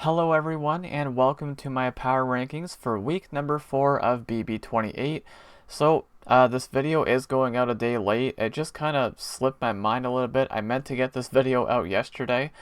Hello everyone and welcome to my power rankings for week number 4 of BB28. This video is going out a day late. It just kind of slipped my mind a little bit. I meant to get this video out yesterday,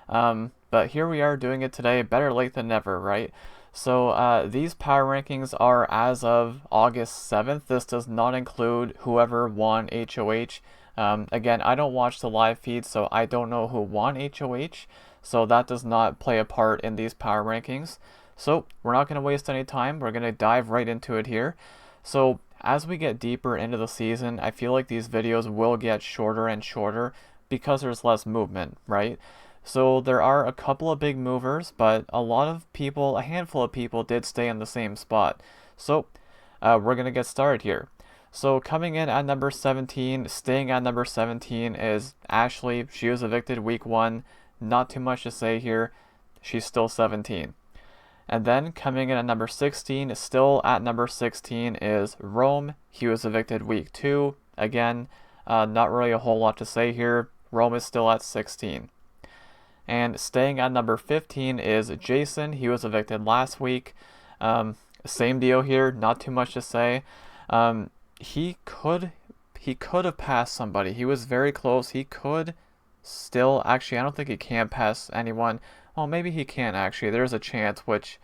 but here we are doing it today. Better late than never, right? These power rankings are as of August 7th. This does not include whoever won HOH. Again, I don't watch the live feed, so I don't know who won HOH. So that does not play a part in these power rankings. So we're not going to waste any time. We're going to dive right into it here. So as we get deeper into the season, I feel like these videos will get shorter and shorter because there's less movement, right? So there are a couple of big movers, but a handful of people did stay in the same spot. We're going to get started here. So coming in at number 17, staying at number 17 is Ashley. She was evicted week 1. Not too much to say here. She's still 17. And then coming in at number 16, still at number 16 is Rome. He was evicted week 2. Again, not really a whole lot to say here. Rome is still at 16. And staying at number 15 is Jason. He was evicted last week. Same deal here. Not too much to say. He could have passed somebody. He was very close. He could still, actually, I don't think he can pass anyone. Well, maybe he can, actually. There's a chance, which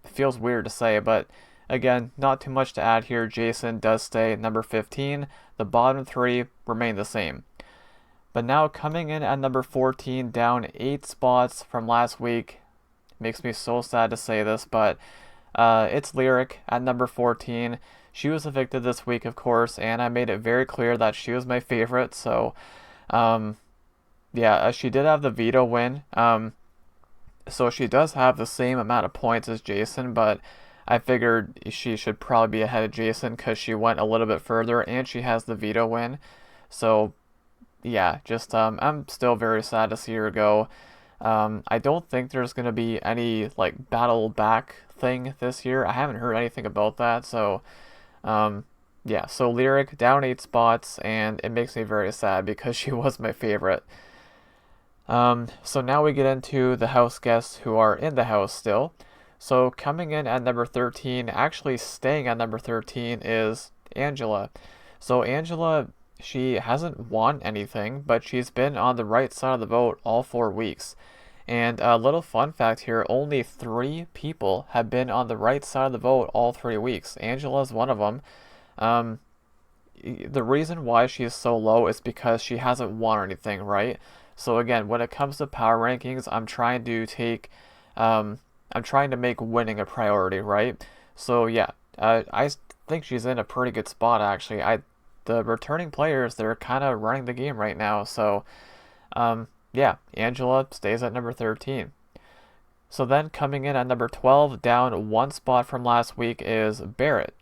feels weird to say, but again, not too much to add here. Jason does stay at number 15. The bottom 3 remain the same. But now coming in at number 14, down 8 spots from last week. Makes me so sad to say this, but it's Lyric at number 14. She was evicted this week, of course, and I made it very clear that she was my favorite, so she did have the veto win. So she does have the same amount of points as Jason, but I figured she should probably be ahead of Jason because she went a little bit further and she has the veto win. So yeah, I'm still very sad to see her go. I don't think there's gonna be any like battle back thing this year. I haven't heard anything about that, so so Lyric down 8 spots, and it makes me very sad because she was my favorite. So now we get into the house guests who are in the house still. So coming in at number 13, actually staying at number 13, is Angela. So Angela, she hasn't won anything, but she's been on the right side of the vote all 4 weeks. And a little fun fact here, only 3 people have been on the right side of the vote all 3 weeks. Angela's one of them. The reason why she is so low is because she hasn't won anything, right? So again, when it comes to power rankings, I'm trying to make winning a priority, right? So yeah, I think she's in a pretty good spot actually. The returning players, they're kind of running the game right now. So Angela stays at number 13. So then coming in at number 12, down 1 spot from last week, is Barrett.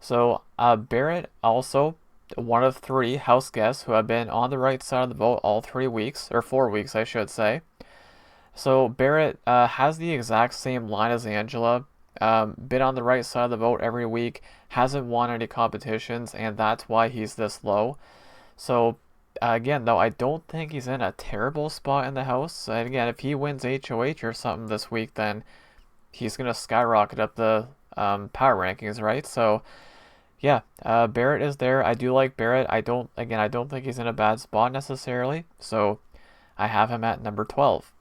So Barrett, also one of 3 house guests who have been on the right side of the vote all 3 weeks, or 4 weeks I should say. So Barrett has the exact same line as Angela, been on the right side of the vote every week, hasn't won any competitions, and that's why he's this low. So again, though, I don't think he's in a terrible spot in the house. And again, if he wins HOH or something this week, then he's going to skyrocket up the power rankings, right? So yeah, Barrett is there. I do like Barrett. I don't think he's in a bad spot necessarily. So I have him at number 12.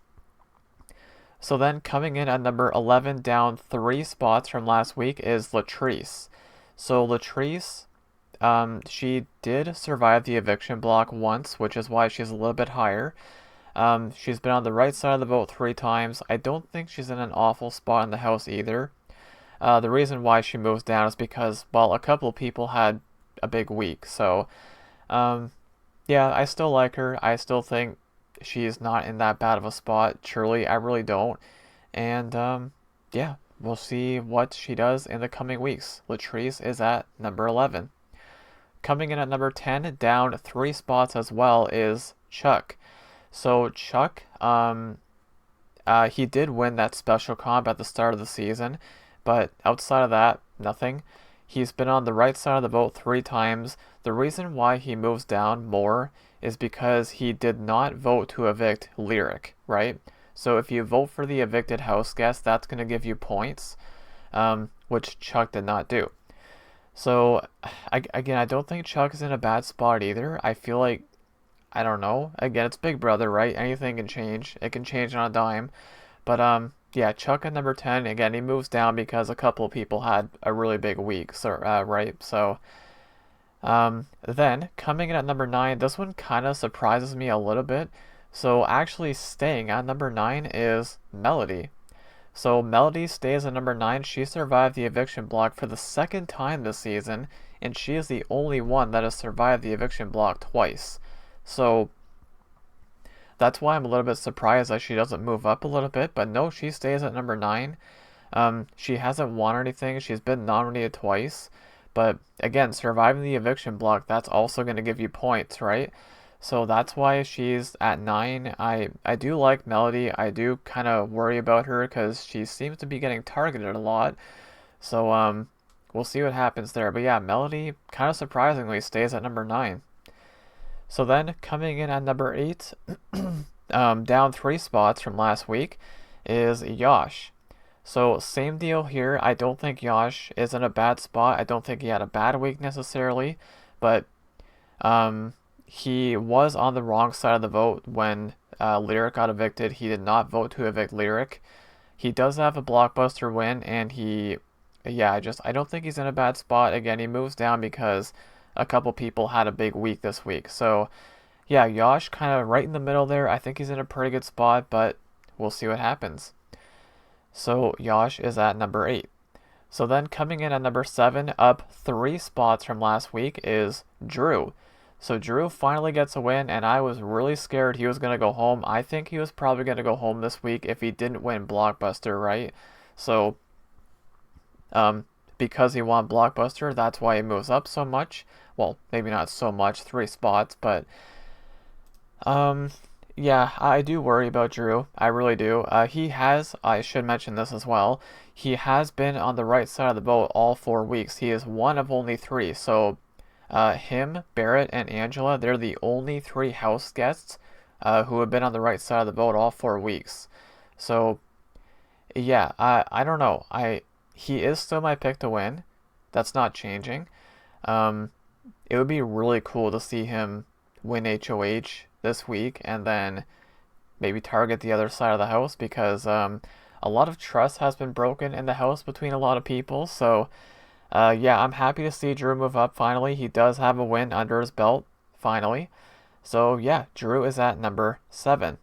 So then coming in at number 11, down 3 spots from last week, is Latrice. So Latrice, she did survive the eviction block once, which is why she's a little bit higher. She's been on the right side of the vote 3 times. I don't think she's in an awful spot in the house either. The reason why she moves down is because, well, a couple people had a big week. So, I still like her. I still think she's not in that bad of a spot. Truly, I really don't. And, we'll see what she does in the coming weeks. Latrice is at number 11. Coming in at number 10, down 3 spots as well, is Chuck. So, Chuck, he did win that special comp at the start of the season. But outside of that, nothing. He's been on the right side of the vote 3 times. The reason why he moves down more is because he did not vote to evict Lyric, right? So if you vote for the evicted house guest, that's going to give you points, which Chuck did not do. So, again, I don't think Chuck is in a bad spot either. I feel like, I don't know. Again, it's Big Brother, right? Anything can change. It can change on a dime. But, yeah, Chuck at number 10, again, he moves down because a couple of people had a really big week, so, right? So, then, coming in at number 9, this one kind of surprises me a little bit. So, actually staying at number 9 is Melody. So Melody stays at number 9. She survived the eviction block for the second time this season, and she is the only one that has survived the eviction block twice. So that's why I'm a little bit surprised that she doesn't move up a little bit, but no, she stays at number 9. She hasn't won anything. She's been nominated twice, but again, surviving the eviction block, that's also going to give you points, right? So that's why she's at 9. I do like Melody. I do kind of worry about her because she seems to be getting targeted a lot. So we'll see what happens there. But yeah, Melody kind of surprisingly stays at number 9. So then coming in at number 8, down 3 spots from last week, is Yash. So same deal here. I don't think Yash is in a bad spot. I don't think he had a bad week necessarily, but he was on the wrong side of the vote when Lyric got evicted. He did not vote to evict Lyric. He does have a blockbuster win, and I don't think he's in a bad spot. Again, he moves down because a couple people had a big week this week. So, yeah, Yash kind of right in the middle there. I think he's in a pretty good spot, but we'll see what happens. So, Yash is at number 8. So then coming in at number 7, up 3 spots from last week, is Drew. So Drew finally gets a win, and I was really scared he was going to go home. I think he was probably going to go home this week if he didn't win Blockbuster, right? So, because he won Blockbuster, that's why he moves up so much. Well, maybe not so much, 3 spots, but, yeah, I do worry about Drew. I really do. I should mention this as well, he has been on the right side of the boat all 4 weeks. He is one of only 3, so him, Barrett, and Angela, they're the only 3 house guests who have been on the right side of the boat all 4 weeks. So, yeah, I don't know. He is still my pick to win. That's not changing. It would be really cool to see him win HOH this week and then maybe target the other side of the house because a lot of trust has been broken in the house between a lot of people. So, yeah, I'm happy to see Drew move up finally. He does have a win under his belt, finally. So, yeah, Drew is at number 7.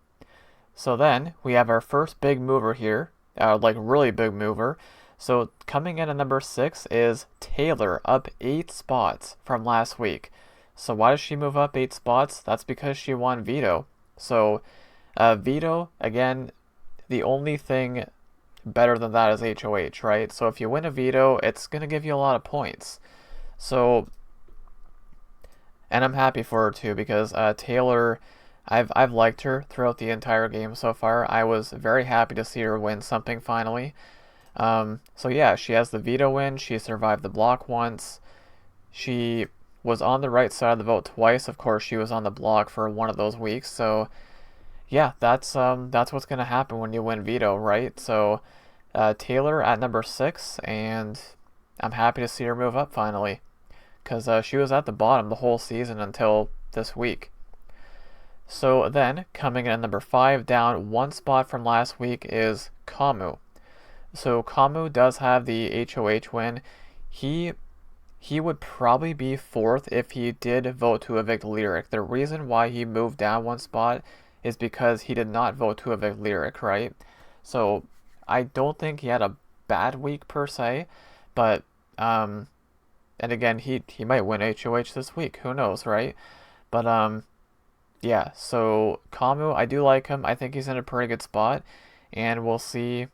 So then, we have our first big mover here, like really big mover. So, coming in at number 6 is Taylor, up 8 spots from last week. So, why does she move up 8 spots? That's because she won Veto. So, Veto, again, the only thing better than that is HOH, right? So if you win a veto, it's going to give you a lot of points. So, and I'm happy for her too because Taylor, I've liked her throughout the entire game so far. I was very happy to see her win something finally. So yeah, she has the veto win. She survived the block once. She was on the right side of the vote twice. Of course, she was on the block for one of those weeks. So yeah, that's what's gonna happen when you win veto, right? So Taylor at number 6, and I'm happy to see her move up finally, because she was at the bottom the whole season until this week. So then, coming in at number 5, down 1 spot from last week, is Kamu. So Kamu does have the HOH win. He would probably be 4th if he did vote to evict Lyric. The reason why he moved down 1 spot is because he did not vote to evict Lyric, right? So I don't think he had a bad week per se, but and again, he might win HOH this week. Who knows, right? But yeah. So Kamu, I do like him. I think he's in a pretty good spot, and we'll see.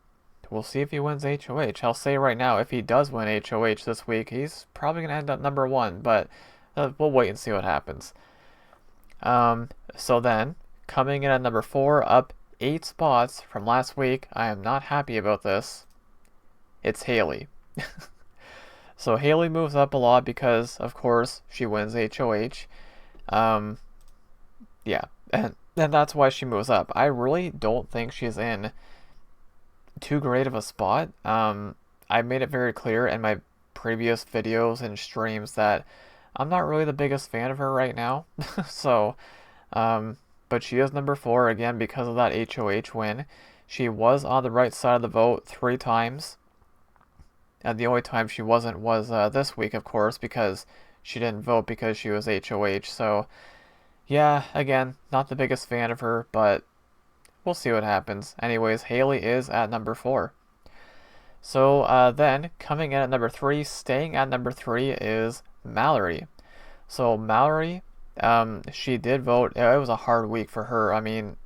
We'll see if he wins HOH. I'll say right now, if he does win HOH this week, he's probably gonna end up number 1. But we'll wait and see what happens. So then, coming in at number 4, up 8 spots from last week. I am not happy about this. It's Haley. So Haley moves up a lot because, of course, she wins HOH. Yeah, and and that's why she moves up. I really don't think she's in too great of a spot. I made it very clear in my previous videos and streams that I'm not really the biggest fan of her right now. So, um, but she is number four again because of that HOH win. She was on the right side of the vote 3 times. And the only time she wasn't was this week, of course, because she didn't vote because she was HOH. So, yeah, again, not the biggest fan of her, but we'll see what happens. Anyways, Haley is at number four. So then, coming in at number three, staying at number three is Mallory. So Mallory, she did vote. It was a hard week for her. I mean,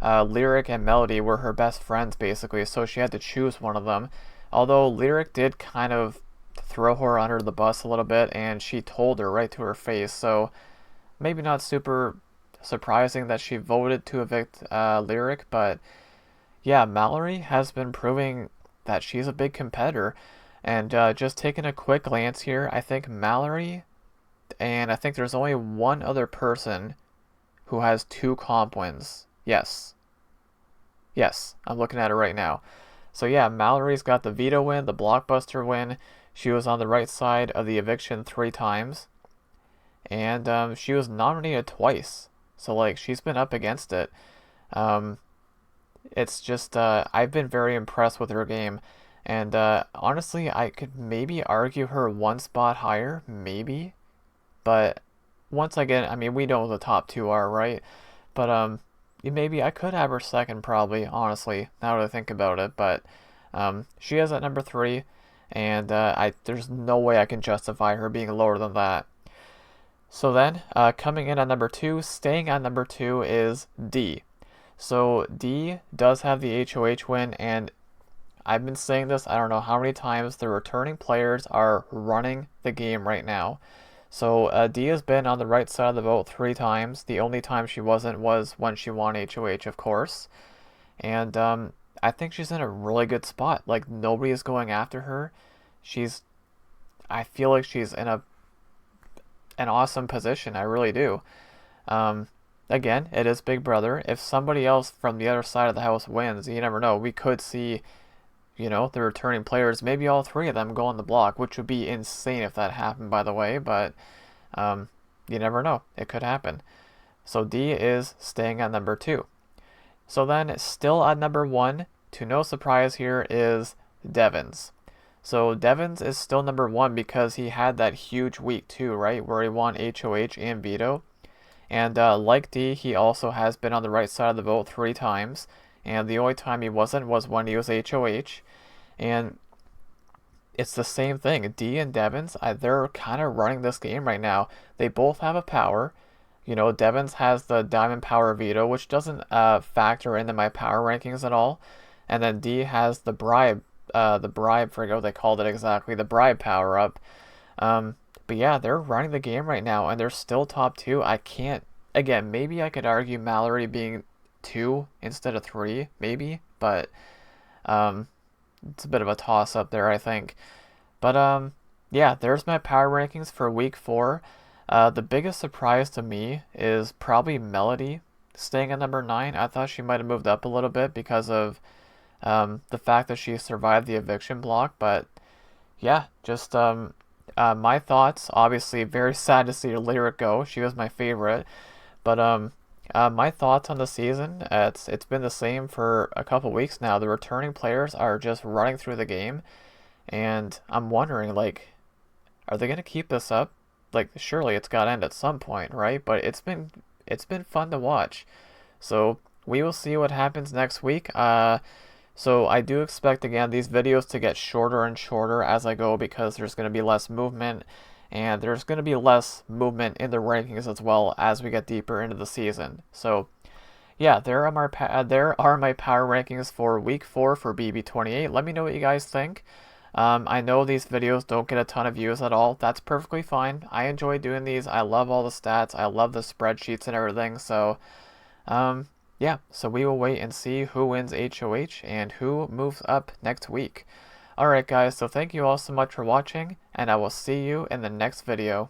Lyric and Melody were her best friends basically, so she had to choose one of them. Although Lyric did kind of throw her under the bus a little bit, and she told her right to her face. So maybe not super surprising that she voted to evict Lyric, but yeah, Mallory has been proving that she's a big competitor. And just taking a quick glance here, I think Mallory, and I think there's only one other person who has 2 comp wins. Yes. Yes, I'm looking at it right now. So yeah, Mallory's got the veto win, the blockbuster win. She was on the right side of the eviction 3 times. And she was nominated twice. So like she's been up against it. Um, it's just I've been very impressed with her game, and honestly, I could maybe argue her 1 spot higher, maybe, but once again, I mean, we know the top 2 are, right? But maybe I could have her second, probably, honestly, now that I think about it. But she is at number three, and there's no way I can justify her being lower than that. So then, coming in at number two, staying at number two is D. So D does have the HOH win, and I've been saying this, I don't know how many times, the returning players are running the game right now. So D has been on the right side of the vote 3 times. The only time she wasn't was when she won HOH, of course. And I think she's in a really good spot. Like, nobody is going after her. I feel like she's in an awesome position. I really do. Um, Again, it is Big Brother. If somebody else from the other side of the house wins, you never know. We could see, the returning players, maybe all 3 of them go on the block, which would be insane if that happened, by the way. But you never know. It could happen. So D is staying at number 2. So then, still at number 1, to no surprise here, is Devins. So Devins is still number 1 because he had that huge week too, right? Where he won HOH and veto. And like D, he also has been on the right side of the vote 3 times. And the only time he wasn't was when he was HOH. And it's the same thing. D and Devins, they're kind of running this game right now. They both have a power. Devins has the Diamond Power Veto, which doesn't factor into my power rankings at all. And then D has the bribe, I forget what they called it exactly, the bribe power up. But yeah, they're running the game right now, and they're still top 2. Again, maybe I could argue Mallory being 2 instead of 3, maybe, but it's a bit of a toss up there, I think. But yeah, there's my power rankings for week 4. The biggest surprise to me is probably Melody staying at number 9. I thought she might have moved up a little bit because of the fact that she survived the eviction block. But yeah, just my thoughts. Obviously, very sad to see Lyric go. She was my favorite. But my thoughts on the season, it's been the same for a couple weeks now. The returning players are just running through the game, and I'm wondering, like, are they gonna keep this up? Like, surely it's got to end at some point, right? But it's been fun to watch. So we will see what happens next week. So I do expect, again, these videos to get shorter and shorter as I go because there's going to be less movement, and there's going to be less movement in the rankings as well as we get deeper into the season. So yeah, there are my power rankings for week 4 for BB28. Let me know what you guys think. I know these videos don't get a ton of views at all. That's perfectly fine. I enjoy doing these. I love all the stats. I love the spreadsheets and everything. So, yeah, so we will wait and see who wins HOH and who moves up next week. Alright guys, so thank you all so much for watching, and I will see you in the next video.